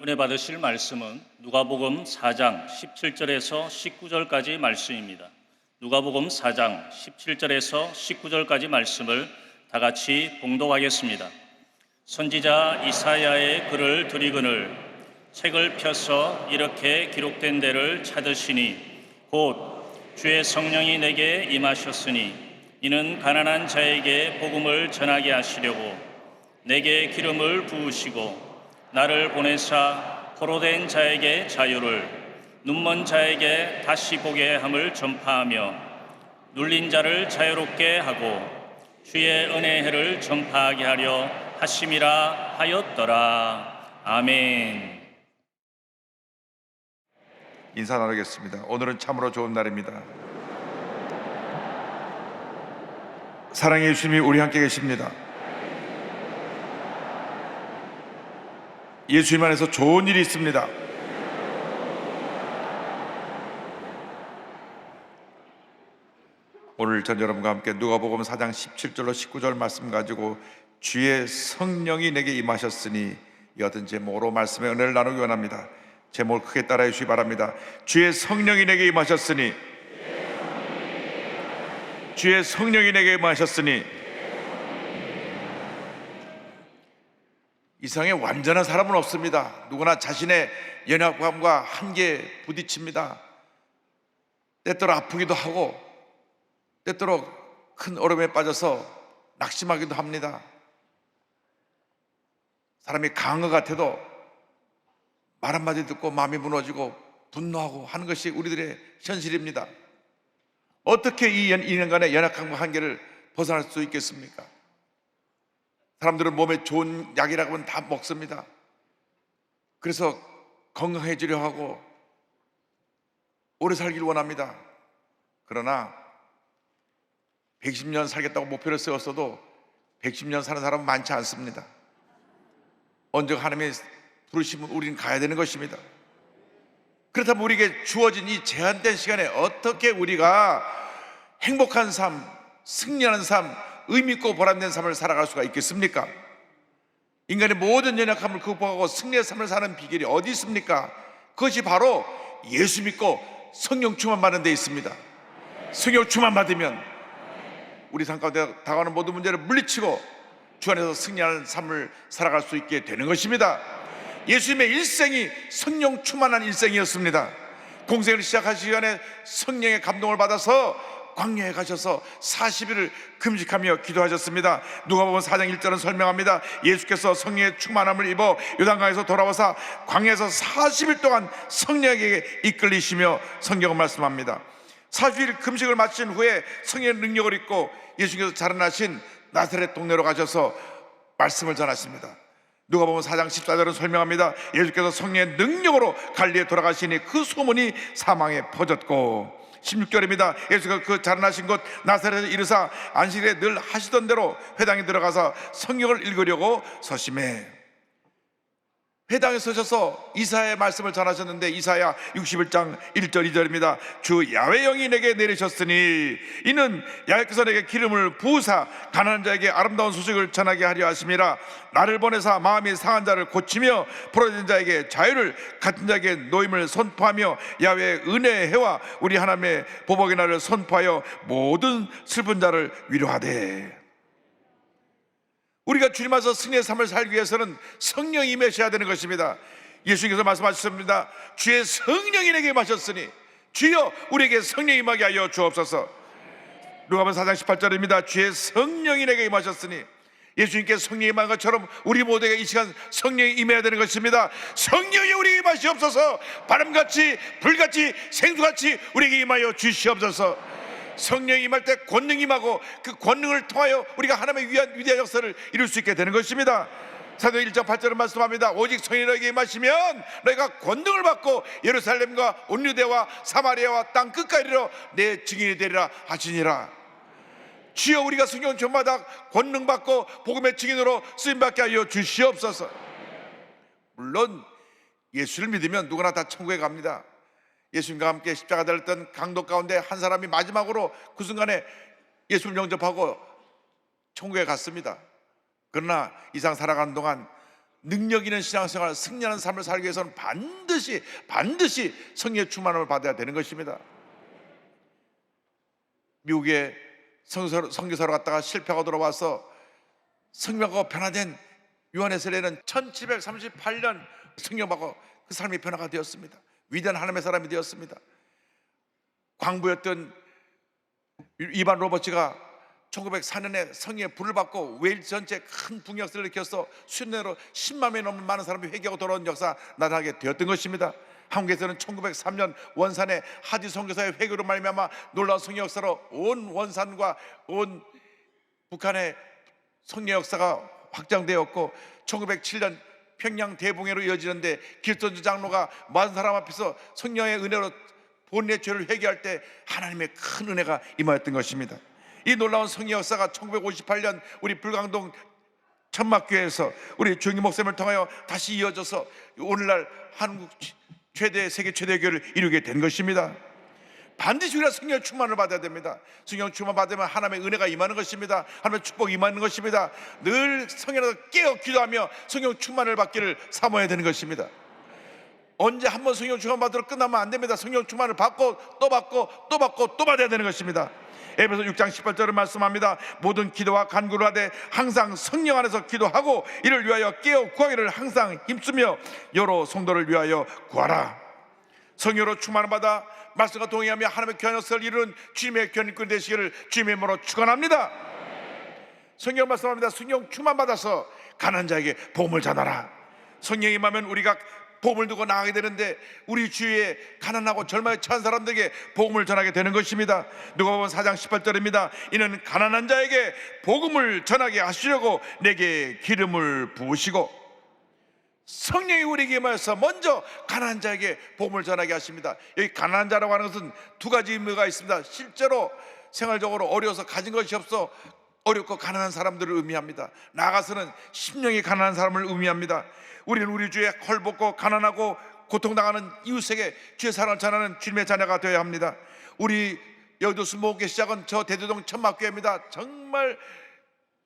은혜 받으실 말씀은 누가복음 4장 17절에서 19절까지 말씀입니다. 누가복음 4장 17절에서 19절까지 말씀을 다 같이 봉독하겠습니다. 선지자 이사야의 글을 들이거늘 책을 펴서 이렇게 기록된 데를 찾으시니 곧 주의 성령이 내게 임하셨으니 이는 가난한 자에게 복음을 전하게 하시려고 내게 기름을 부으시고 나를 보내사 포로된 자에게 자유를, 눈먼 자에게 다시 보게 함을 전파하며 눌린 자를 자유롭게 하고 주의 은혜의 해를 전파하게 하려 하심이라 하였더라. 아멘. 인사 나누겠습니다. 오늘은 참으로 좋은 날입니다. 사랑의 예수님이 우리 함께 계십니다. 예수님 안에서 좋은 일이 있습니다. 오늘 전 여러분과 함께 누가복음 4장 17절로 19절 말씀 가지고 주의 성령이 내게 임하셨으니 이 어떤 제목으로 말씀의 은혜를 나누기 원합니다. 제목을 크게 따라해 주시기 바랍니다. 주의 성령이 내게 임하셨으니, 주의 성령이 내게 임하셨으니. 이 세상에 완전한 사람은 없습니다. 누구나 자신의 연약함과 한계에 부딪힙니다. 때때로 아프기도 하고 때때로 큰 어려움에 빠져서 낙심하기도 합니다. 사람이 강한 것 같아도 말 한마디 듣고 마음이 무너지고 분노하고 하는 것이 우리들의 현실입니다. 어떻게 이 인간의 연약함과 한계를 벗어날 수 있겠습니까? 사람들은 몸에 좋은 약이라고 하면 다 먹습니다. 그래서 건강해지려 하고 오래 살기를 원합니다. 그러나 110년 살겠다고 목표를 세웠어도 110년 사는 사람은 많지 않습니다. 언제 하나님의 부르시면 우리는 가야 되는 것입니다. 그렇다면 우리에게 주어진 이 제한된 시간에 어떻게 우리가 행복한 삶, 승리하는 삶, 의미있고 보람된 삶을 살아갈 수가 있겠습니까? 인간의 모든 연약함을 극복하고 승리의 삶을 사는 비결이 어디 있습니까? 그것이 바로 예수 믿고 성령 충만 받는 데 있습니다. 성령 충만 받으면 우리 삶 가운데 다가오는 모든 문제를 물리치고 주 안에서 승리하는 삶을 살아갈 수 있게 되는 것입니다. 예수님의 일생이 성령 충만한 일생이었습니다. 공생을 시작하시기 전에 성령의 감동을 받아서 광야에 가셔서 40일을 금식하며 기도하셨습니다. 누가복음 4장 1절은 설명합니다. 예수께서 성령의 충만함을 입어 요단강에서 돌아와서 광야에서 40일 동안 성령에게 이끌리시며 성경은 말씀합니다. 40일 금식을 마친 후에 성령의 능력을 입고 예수께서 자라나신 나사렛 동네로 가셔서 말씀을 전하십니다. 누가복음 4장 14절은 설명합니다. 예수께서 성령의 능력으로 갈릴리에 돌아가시니 그 소문이 사방에 퍼졌고 16절입니다. 예수가 그 자라나신 곳 나사렛에 이르사 안식일에 늘 하시던 대로 회당에 들어가서 성경을 읽으려고 서심해 회당에 서셔서 이사야의 말씀을 전하셨는데 이사야 61장 1절 2절입니다. 주 야훼 영이 내게 내리셨으니 이는 야훼께서 내게 기름을 부으사 가난한 자에게 아름다운 소식을 전하게 하려 하심이라. 나를 보내사 마음이 상한 자를 고치며 포로된 자에게 자유를, 같은 자에게 노임을 선포하며 야훼의 은혜의 해와 우리 하나님의 보복의 날을 선포하여 모든 슬픈 자를 위로하되. 우리가 주님 앞에서 승리의 삶을 살기 위해서는 성령이 임하셔야 되는 것입니다. 예수님께서 말씀하셨습니다. 주의 성령이 내게 임하셨으니 주여 우리에게 성령이 임하게 하여 주옵소서. 누가복음 4장 18절입니다. 주의 성령이 내게 임하셨으니 예수님께 성령이 임한 것처럼 우리 모두에게 이 시간 성령이 임해야 되는 것입니다. 성령이 우리에게 임하시옵소서. 바람같이 불같이 생수같이 우리에게 임하여 주시옵소서. 성령이 임할 때 권능이 임하고 그 권능을 통하여 우리가 하나님의 위대한 역사를 이룰 수 있게 되는 것입니다. 사도행 1장 8절은 말씀합니다. 오직 성령이 너에게 임하시면 너희가 권능을 받고 예루살렘과 온 유대와 사마리아와 땅 끝까지 이르러 내 증인이 되리라 하시니라. 주여 우리가 성령 전마다 권능 받고 복음의 증인으로 쓰임받게 하여 주시옵소서. 물론 예수를 믿으면 누구나 다 천국에 갑니다. 예수님과 함께 십자가 달렸던 강도 가운데 한 사람이 마지막으로 그 순간에 예수를 영접하고 천국에 갔습니다. 그러나 이 세상 살아가는 동안 능력 있는 신앙생활, 승리하는 삶을 살기 위해서는 반드시 성령의 충만함을 받아야 되는 것입니다. 미국에 선교사로 갔다가 실패하고 돌아와서 성령하고 변화된 요한의 세례는 1738년 성령받고 그 삶이 변화가 되었습니다. 위대한 하나님의 사람이 되었습니다. 광부였던 이반 로버츠가 1904년에 성령의 불을 받고 웨일즈 전체에 큰 붕역사를 일으켜서 수년으로 10만 명이 넘는 많은 사람이 회개하고 돌아온 역사 나타나게 되었던 것입니다. 한국에서는 1903년 원산의 하디 선교사의 회개로 말미암아 놀라운 성령 역사로 온 원산과 온 북한의 성령 역사가 확장되었고, 1907년 평양 대붕해로 이어지는데 길선주 장로가 많은 사람 앞에서 성령의 은혜로 본인의 죄를 회개할 때 하나님의 큰 은혜가 임하였던 것입니다. 이 놀라운 성령 역사가 1958년 우리 불광동 천막교회에서 우리 조영기 목사님을 통하여 다시 이어져서 오늘날 한국 세계 최대 교회를 이루게 된 것입니다. 반드시 우리가 성령 충만을 받아야 됩니다. 성령 충만 받으면 하나님의 은혜가 임하는 것입니다. 하나님의 축복이 임하는 것입니다. 늘 성령으로 깨어 기도하며 성령 충만을 받기를 사모해야 되는 것입니다. 언제 한번 성령 충만 받으러 끝나면 안 됩니다. 성령 충만을 받고 또 받고 또 받고 또 받아야 되는 것입니다. 에베소 6장 18절을 말씀합니다. 모든 기도와 간구를 하되 항상 성령 안에서 기도하고 이를 위하여 깨어 구하기를 항상 힘쓰며 여러 성도를 위하여 구하라. 성령으로 충만을 받아 말씀과 동의하며 하나님의 귀한 역사를 이루는 주님의 견인꾼 되시기를 주님의 이름으로 축원합니다. 성경 말씀합니다. 성령 충만 받아서 가난한 자에게 복음을 전하라. 성령이 임하면 우리가 복음을 두고 나가게 되는데 우리 주위에 가난하고 절망에 처한 사람들에게 복음을 전하게 되는 것입니다. 누가복음 4장 18절입니다. 이는 가난한 자에게 복음을 전하게 하시려고 내게 기름을 부으시고, 성령이 우리에게 임하여서 먼저 가난한 자에게 복음을 전하게 하십니다. 여기 가난한 자라고 하는 것은 두 가지 의미가 있습니다. 실제로 생활적으로 어려워서 가진 것이 없어 어렵고 가난한 사람들을 의미합니다. 나아가서는 심령이 가난한 사람을 의미합니다. 우리는 우리 주에 헐벗고 가난하고 고통당하는 이웃에게 주의 사랑을 전하는 주님의 자녀가 되어야 합니다. 우리 여의도 순복음교회 시작은 저 대도동 천막교회입니다. 정말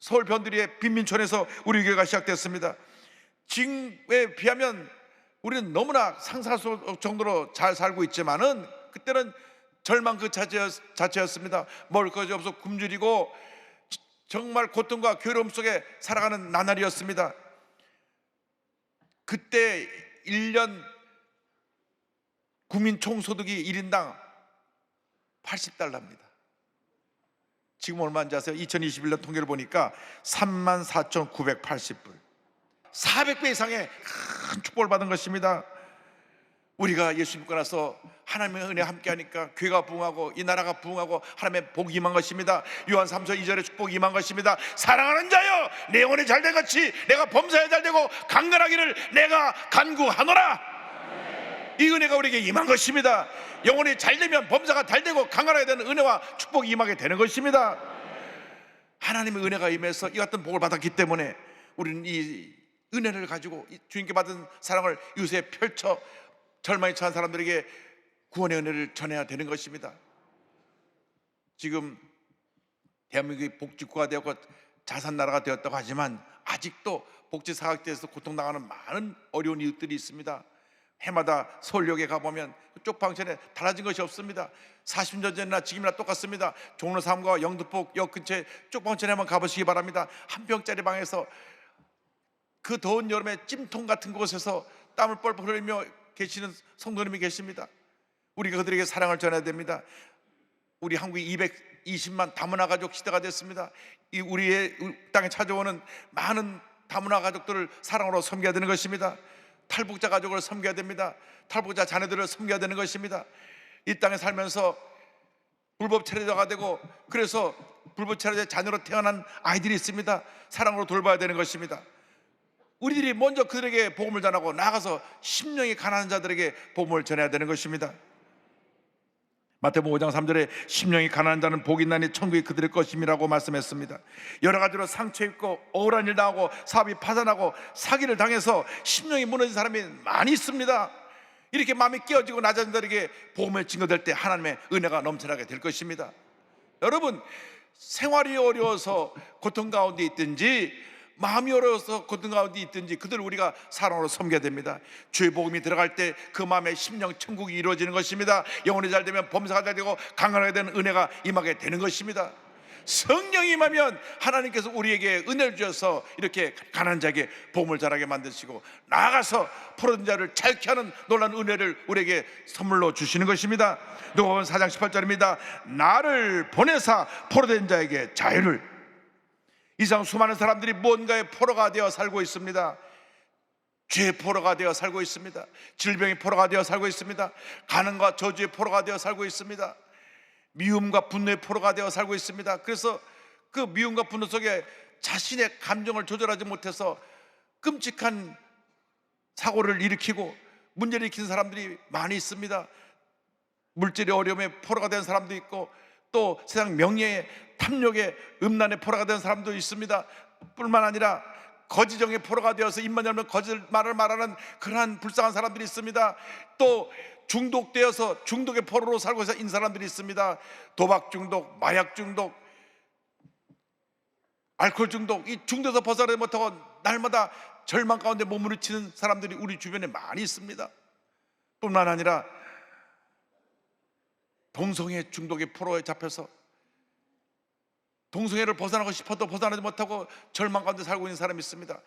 서울 변두리의 빈민촌에서 우리 교회가 시작됐습니다. 지금에 비하면 우리는 너무나 상상할 수 없을 정도로 잘 살고 있지만은 그때는 절망 그 자체였습니다. 먹을 것이 없어 굶주리고 정말 고통과 괴로움 속에 살아가는 나날이었습니다. 그때 1년 국민 총소득이 1인당 80달러입니다. 지금 얼마인지 아세요? 2021년 통계를 보니까 34,980불, 400배 이상의 큰 축복을 받은 것입니다. 우리가 예수 믿고 나서 하나님의 은혜 함께 하니까 교회가 부흥하고 이 나라가 부흥하고 하나님의 복이 임한 것입니다. 요한 3서 2절에 축복이 임한 것입니다. 사랑하는 자여 내 영혼이 잘된 같이 내가 범사에 잘되고 강건하기를 내가 간구하노라. 이 은혜가 우리에게 임한 것입니다. 영혼이 잘되면 범사가 잘되고 강건하게 되는 은혜와 축복이 임하게 되는 것입니다. 하나님의 은혜가 임해서 이 같은 복을 받았기 때문에 우리는 이 은혜를 가지고 주님께 받은 사랑을 이웃에 펼쳐 절망에 처한 사람들에게 구원의 은혜를 전해야 되는 것입니다. 지금 대한민국이 복지국가 되었고 자산나라가 되었다고 하지만 아직도 복지 사각지대에서 고통당하는 많은 어려운 이웃들이 있습니다. 해마다 서울역에 가보면 쪽방촌에 달라진 것이 없습니다. 40년 전이나 지금이나 똑같습니다. 종로 3과 영등포 역 근처에 쪽방촌에 한번 가보시기 바랍니다. 한 평짜리 방에서 그 더운 여름에 찜통 같은 곳에서 땀을 뻘뻘 흘리며 계시는 성도님이 계십니다. 우리가 그들에게 사랑을 전해야 됩니다. 우리 한국이 220만 다문화 가족 시대가 됐습니다. 이 우리의 땅에 찾아오는 많은 다문화 가족들을 사랑으로 섬겨야 되는 것입니다. 탈북자 가족을 섬겨야 됩니다. 탈북자 자녀들을 섬겨야 되는 것입니다. 이 땅에 살면서 불법 체류자가 되고 그래서 불법 체류자 자녀로 태어난 아이들이 있습니다. 사랑으로 돌봐야 되는 것입니다. 우리들이 먼저 그들에게 복음을 전하고 나가서 심령이 가난한 자들에게 복음을 전해야 되는 것입니다. 마태복음 5장 3절에 심령이 가난한 자는 복이 있나니 천국이 그들의 것임이라고 말씀했습니다. 여러 가지로 상처 입고 억울한 일 당하고 사업이 파산하고 사기를 당해서 심령이 무너진 사람이 많이 있습니다. 이렇게 마음이 깨어지고 낮은 자들에게 복음을 증거될 때 하나님의 은혜가 넘쳐나게 될 것입니다. 여러분, 생활이 어려워서 고통 가운데 있든지 마음이 어려워서 고통 가운데 있든지 그들을 우리가 사랑으로 섬겨야 됩니다. 주의 복음이 들어갈 때 그 마음의 심령 천국이 이루어지는 것입니다. 영혼이 잘 되면 범사가 잘 되고 강건하게 되는 은혜가 임하게 되는 것입니다. 성령이 임하면 하나님께서 우리에게 은혜를 주셔서 이렇게 가난한 자에게 복음을 전하게 만드시고 나아가서 포로된 자를 자유케 하는 놀라운 은혜를 우리에게 선물로 주시는 것입니다. 누가복음 4장 18절입니다. 나를 보내사 포로된 자에게 자유를. 이상 수많은 사람들이 뭔가의 포로가 되어 살고 있습니다. 죄의 포로가 되어 살고 있습니다. 질병의 포로가 되어 살고 있습니다. 가난과 저주의 포로가 되어 살고 있습니다. 미움과 분노의 포로가 되어 살고 있습니다. 그래서 그 미움과 분노 속에 자신의 감정을 조절하지 못해서 끔찍한 사고를 일으키고 문제를 일으키는 사람들이 많이 있습니다. 물질의 어려움에 포로가 된 사람도 있고 또 세상 명예의 탐욕의 음란의 포로가 된 사람도 있습니다. 뿐만 아니라 거짓정의 포로가 되어서 입만 열면 거짓말을 말하는 그러한 불쌍한 사람들이 있습니다. 또 중독되어서 중독의 포로로 살고 있는 사람들이 있습니다. 도박 중독, 마약 중독, 알코올 중독, 이 중독에서 벗어나지 못하고 날마다 절망 가운데 몸부림치는 사람들이 우리 주변에 많이 있습니다. 뿐만 아니라 동성애 중독의 포로에 잡혀서 동성애를 벗어나고 싶어도 벗어나지 못하고 절망 가운데 살고 있는 사람이 있습니다.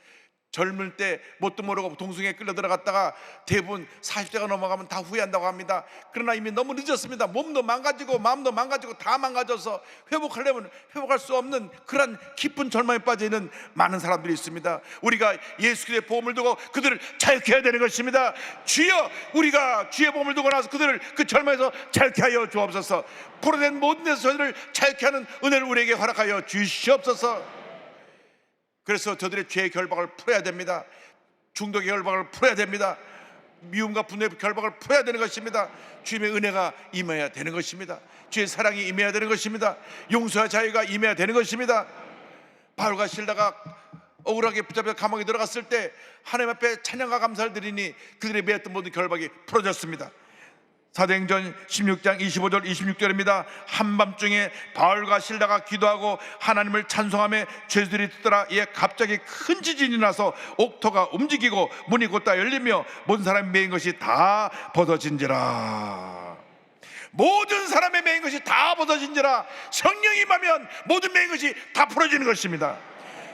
젊을 때 뭣도 모르고 동성애에 끌려 들어갔다가 대부분 40대가 넘어가면 다 후회한다고 합니다. 그러나 이미 너무 늦었습니다. 몸도 망가지고 마음도 망가지고 다 망가져서 회복하려면 회복할 수 없는 그런 깊은 절망에 빠져 있는 많은 사람들이 있습니다. 우리가 예수 그리스도의 보험을 두고 그들을 자유케 해야 되는 것입니다. 주여, 우리가 주의 보험을 두고 나서 그들을 그 절망에서 자유케 하여 주옵소서. 포로된 모든 데서 저희를 자유케 하는 은혜를 우리에게 허락하여 주시옵소서. 그래서 저들의 죄의 결박을 풀어야 됩니다. 중독의 결박을 풀어야 됩니다. 미움과 분노의 결박을 풀어야 되는 것입니다. 주님의 은혜가 임해야 되는 것입니다. 주의 사랑이 임해야 되는 것입니다. 용서와 자유가 임해야 되는 것입니다. 바울과 실라가 억울하게 붙잡혀 감옥에 들어갔을 때 하나님 앞에 찬양과 감사를 드리니 그들의 매었던 모든 결박이 풀어졌습니다. 사도행전 16장 25절 26절입니다. 한밤중에 바울과 실라가 기도하고 하나님을 찬송하며 죄들이 듣더라. 이에 갑자기 큰 지진이 나서 옥토가 움직이고 문이 곧다 열리며 모든 사람이 매인 것이 다 벗어진지라. 모든 사람의 매인 것이 다 벗어진지라. 성령이 임하면 모든 매인 것이 다 풀어지는 것입니다.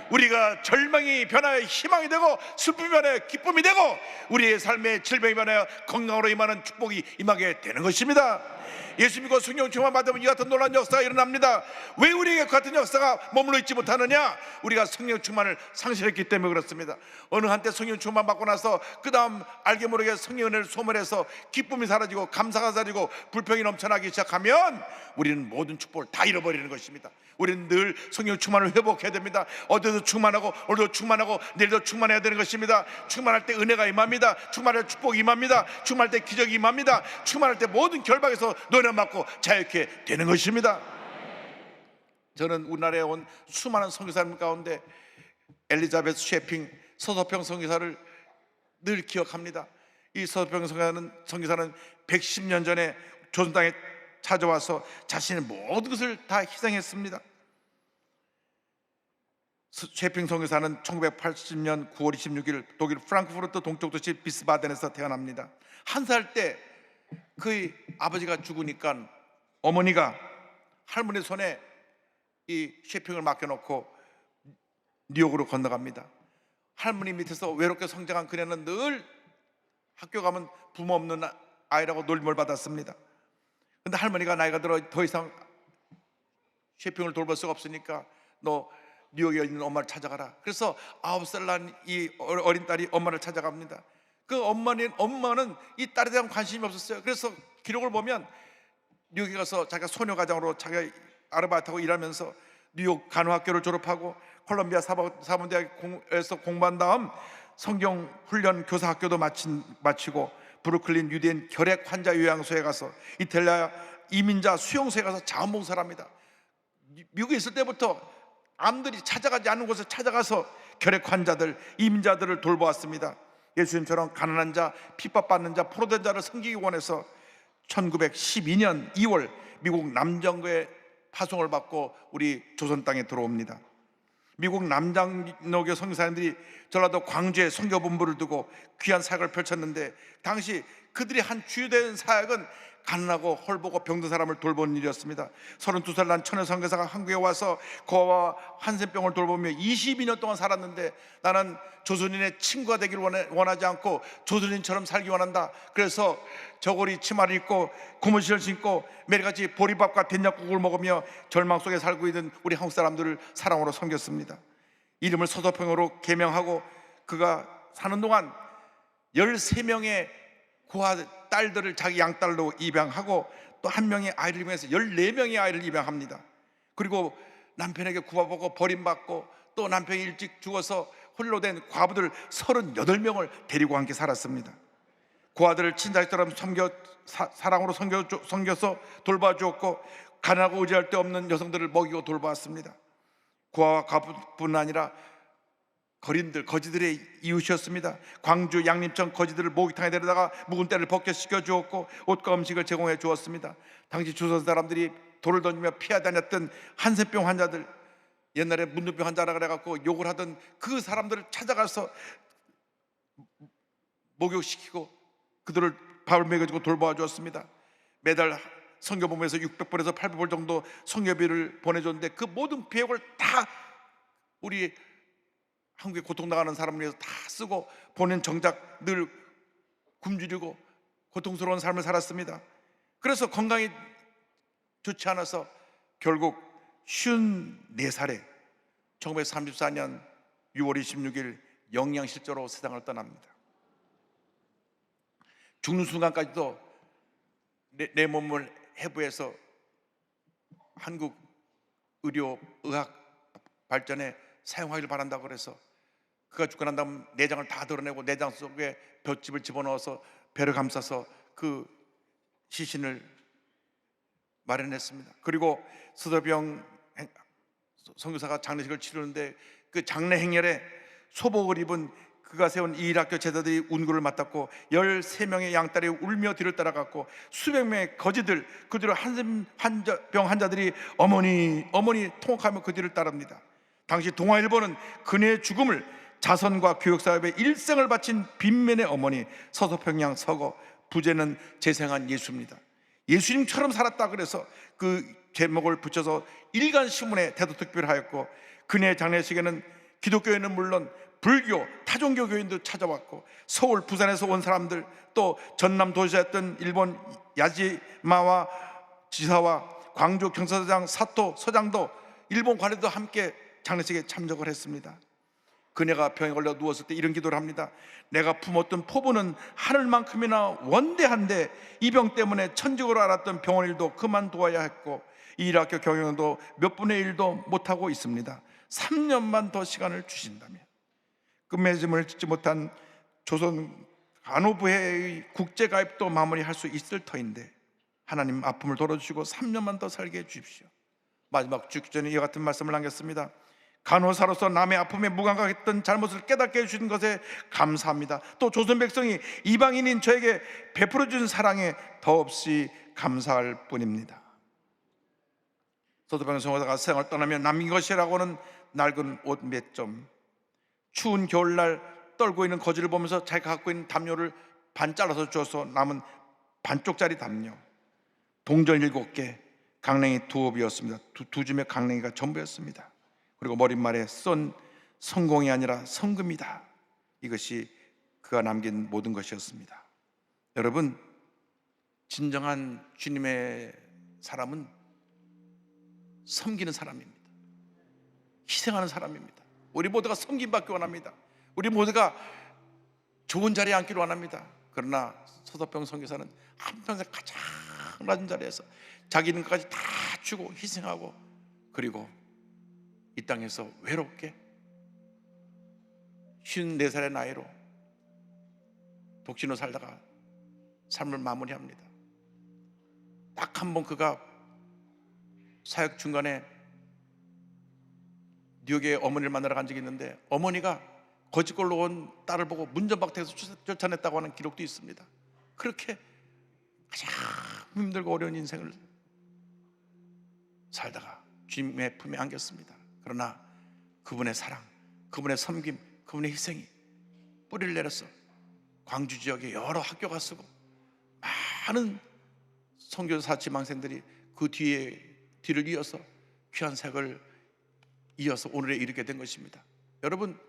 우리가 절망이 변하여 희망이 되고 슬픔이 변하여 기쁨이 되고 우리의 삶의 질병이 변하여 건강으로 임하는 축복이 임하게 되는 것입니다. 예수 믿고 성령 충만 받으면 이 같은 놀라운 역사가 일어납니다. 왜 우리에게 그 같은 역사가 머물러 있지 못하느냐? 우리가 성령 충만을 상실했기 때문에 그렇습니다. 어느 한때 성령 충만 받고 나서 그 다음 알게 모르게 성령 은혜를 소멸해서 기쁨이 사라지고 감사가 사라지고 불평이 넘쳐나기 시작하면 우리는 모든 축복을 다 잃어버리는 것입니다. 우리는 늘 성령 충만을 회복해야 됩니다. 어제도 충만하고 오늘도 충만하고 내일도 충만해야 되는 것입니다. 충만할 때 은혜가 임합니다. 충만할 때 축복이 임합니다. 충만할 때 기적이 임합니다. 충만할 때 모든 결박에서 노려맞고 자유케 되는 것입니다. 저는 우리나라에 온 수많은 선교사님 가운데 엘리자베스 셰핑 서서평 선교사를 늘 기억합니다. 이 서서평 선교사는 110년 전에 조선 땅에 찾아와서 자신의 모든 것을 다 희생했습니다. 셰핑 선교사는 1980년 9월 26일 독일 프랑크푸르트 동쪽 도시 비스바덴에서 태어납니다. 한 살 때 그의 아버지가 죽으니까 어머니가 할머니 손에 이 셰핑을 맡겨놓고 뉴욕으로 건너갑니다. 할머니 밑에서 외롭게 성장한 그녀는 늘 학교 가면 부모 없는 아이라고 놀림을 받았습니다. 근데 할머니가 나이가 들어 더 이상 셰핑을 돌볼 수가 없으니까 너 뉴욕에 있는 엄마를 찾아가라. 그래서 9살 난 이 어린 딸이 엄마를 찾아갑니다. 그 엄마는 이 딸에 대한 관심이 없었어요. 그래서 기록을 보면 뉴욕에 가서 자기가 소녀가장으로 자기가 아르바이트하고 일하면서 뉴욕 간호학교를 졸업하고 콜롬비아 사범대학에서 공부한 다음 성경 훈련 교사 학교도 마치고 브루클린 유대인 결핵 환자 요양소에 가서 이탈리아 이민자 수용소에 가서 자원봉사를 합니다. 미국에 있을 때부터 남들이 찾아가지 않는 곳에 찾아가서 결핵 환자들, 이민자들을 돌보았습니다. 예수님처럼 가난한 자, 핍박받는 자, 포로된 자를 섬기기 원해서 1912년 2월 미국 남정부의 파송을 받고 우리 조선 땅에 들어옵니다. 미국 남장로교 선교사님들이 전라도 광주에 선교본부를 두고 귀한 사역을 펼쳤는데, 당시 그들이 한 주요된 사역은 가난하고 헐벗고 병든 사람을 돌보는 일이었습니다. 32살 난 처녀 선교사가 한국에 와서 고아와 한센병을 돌보며 22년 동안 살았는데, 나는 조선인의 친구가 되기를 원하지 않고 조선인처럼 살기 원한다. 그래서 저고리 치마를 입고 고무신을 신고 매일같이 보리밥과 된장국을 먹으며 절망 속에 살고 있는 우리 한국 사람들을 사랑으로 섬겼습니다. 이름을 서서평으로 개명하고 그가 사는 동안 13명의 고아 딸들을 자기 양딸로 입양하고, 또 한 명의 아이를 입양해서 14명의 아이를 입양합니다. 그리고 남편에게 구박받고 버림받고 또 남편이 일찍 죽어서 홀로 된 과부들 38명을 데리고 함께 살았습니다. 고아들을 친자식처럼 사랑으로 섬겨서 돌봐주었고, 가난하고 의지할 데 없는 여성들을 먹이고 돌보았습니다. 고아와 과부뿐 아니라 거지들의 이웃이었습니다. 광주 양림천 거지들을 목욕탕에 데려다가 묵은 때를 벗겨시켜 주었고 옷과 음식을 제공해 주었습니다. 당시 조선 사람들이 돌을 던지며 피해 다녔던 한센병 환자들, 옛날에 문둥병 환자라 그래갖고 욕을 하던 그 사람들을 찾아가서 목욕시키고 그들을 밥을 먹여주고 돌보아 주었습니다. 매달 선교본부에서 600불에서 800불 정도 선교비를 보내줬는데, 그 모든 비용을 다 우리 한국에 고통당하는 사람을 위해서 다 쓰고, 본인 정작 늘 굶주리고 고통스러운 삶을 살았습니다. 그래서 건강이 좋지 않아서 결국 54살에 1934년 6월 26일 영양실조로 세상을 떠납니다. 죽는 순간까지도 내 몸을 해부해서 한국 의학 발전에 사용하기를 바란다고 그래서, 그가 죽고 난 다음 내장을 다 드러내고 내장 속에 볏짚을 집어넣어서 배를 감싸서 그 시신을 마련했습니다. 그리고 서서병 선교사가 장례식을 치르는데, 그 장례 행렬에 소복을 입은 그가 세운 이일학교 제자들이 운구를 맡았고, 13명의 양딸이 울며 뒤를 따라갔고, 수백 명의 거지들, 그 뒤로 한센병 환자들이 어머니 통곡하며 그 뒤를 따릅니다. 당시 동아일보는 그녀의 죽음을 자선과 교육사업에 일생을 바친 빈면의 어머니 서서평양 서거, 부제는 재생한 예수입니다. 예수님처럼 살았다 그래서 그 제목을 붙여서 일간 신문에 대도특필을 하였고, 그녀의 장례식에는 기독교인은 물론 불교, 타종교 교인도 찾아왔고, 서울, 부산에서 온 사람들, 또 전남 도지사였던 일본 야지마와 지사와 광주 경찰서장 사토 서장도, 일본 관리도 함께 장례식에 참석을 했습니다. 그녀가 병에 걸려 누웠을 때 이런 기도를 합니다. 내가 품었던 포부는 하늘만큼이나 원대한데 이 병 때문에 천직으로 알았던 병원 일도 그만두어야 했고, 이 일학교 경영도 몇 분의 1도 못하고 있습니다. 3년만 더 시간을 주신다면, 끝맺음을 짓지 못한 조선 간호부회의 국제가입도 마무리할 수 있을 터인데, 하나님 아픔을 덜어주시고 3년만 더 살게 해주십시오. 마지막 죽기 전에 이와 같은 말씀을 남겼습니다. 간호사로서 남의 아픔에 무감각했던 잘못을 깨닫게 해주신 것에 감사합니다. 또 조선 백성이 이방인인 저에게 베풀어준 사랑에 더없이 감사할 뿐입니다. 서서평 선교사가 세상을 떠나며 남긴 것이라고는 낡은 옷 몇 점, 추운 겨울날 떨고 있는 거지를 보면서 자기가 갖고 있는 담요를 반 잘라서 주어서 남은 반쪽짜리 담요, 동전 7개, 강냉이 2옵이었습니다. 두 줌의 강냉이가 전부였습니다. 그리고 머릿말에 쏜 성공이 아니라 성금이다. 이것이 그가 남긴 모든 것이었습니다. 여러분, 진정한 주님의 사람은 섬기는 사람입니다. 희생하는 사람입니다. 우리 모두가 섬김받기 원합니다. 우리 모두가 좋은 자리에 앉기를 원합니다. 그러나 서서평 선교사는 한평생 가장 낮은 자리에서 자기 있는것까지 다 주고 희생하고, 그리고 이 땅에서 외롭게 54살의 나이로 독신으로 살다가 삶을 마무리합니다. 딱 한 번 그가 사역 중간에 뉴욕에 어머니를 만나러 간 적이 있는데, 어머니가 거짓골로 온 딸을 보고 문전박대에서 쫓아냈다고 하는 기록도 있습니다. 그렇게 가장 힘들고 어려운 인생을 살다가 주님의 품에 안겼습니다. 그러나 그분의 사랑, 그분의 섬김, 그분의 희생이 뿌리를 내렸어 광주 지역에 여러 학교가 쓰고 많은 선교사 지망생들이 그 뒤를 이어서 귀한 색을 이어서 오늘에 이르게 된 것입니다. 여러분,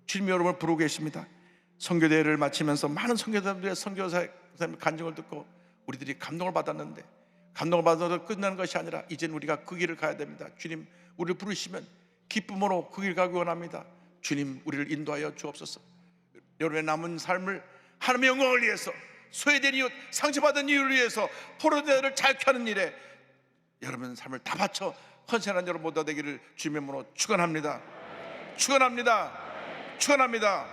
주님이 여러분을 부르고 계십니다. 선교대회를 마치면서 많은 선교사들의 선교사의 간증을 듣고 우리들이 감동을 받았는데, 감동을 받아도 끝나는 것이 아니라 이제는 우리가 그 길을 가야 됩니다. 주님, 우리를 부르시면 기쁨으로 그 길 가기 원합니다. 주님, 우리를 인도하여 주옵소서. 여러분의 남은 삶을 하나님의 영광을 위해서, 소외된 이웃, 상처받은 이웃을 위해서 포로대를 잘 켜는 일에 여러분 삶을 다 바쳐 헌신하는 여러분 모두 되기를 주님의 이름으로 축원합니다. 축원합니다. 축원합니다.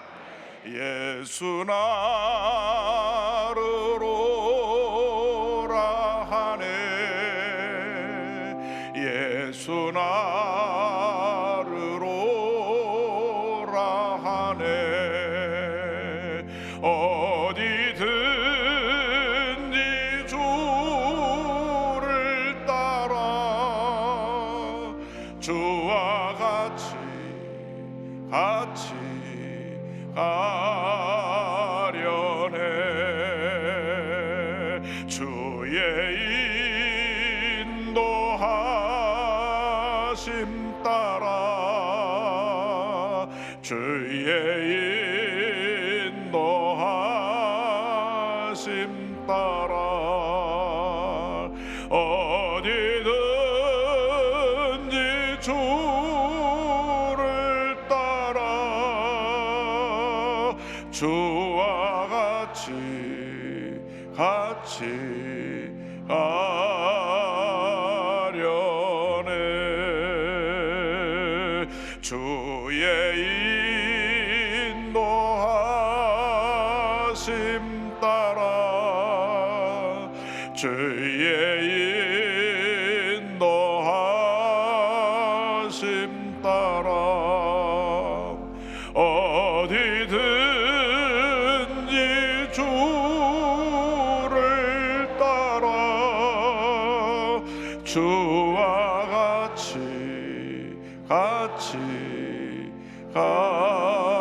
예수 나를 오라 하네. 예수 나를 오라 하네. 어디든지 주를 따라 주와 같이 가려네. 주의 인도하심 따라, 주의 인도하심 따라 어디든지 주를 따라 주와 같이 가려네. 주의 인도하심 따라, 주의 인도하심 따라 어디든지 주를 따라 주와 같이 가려네.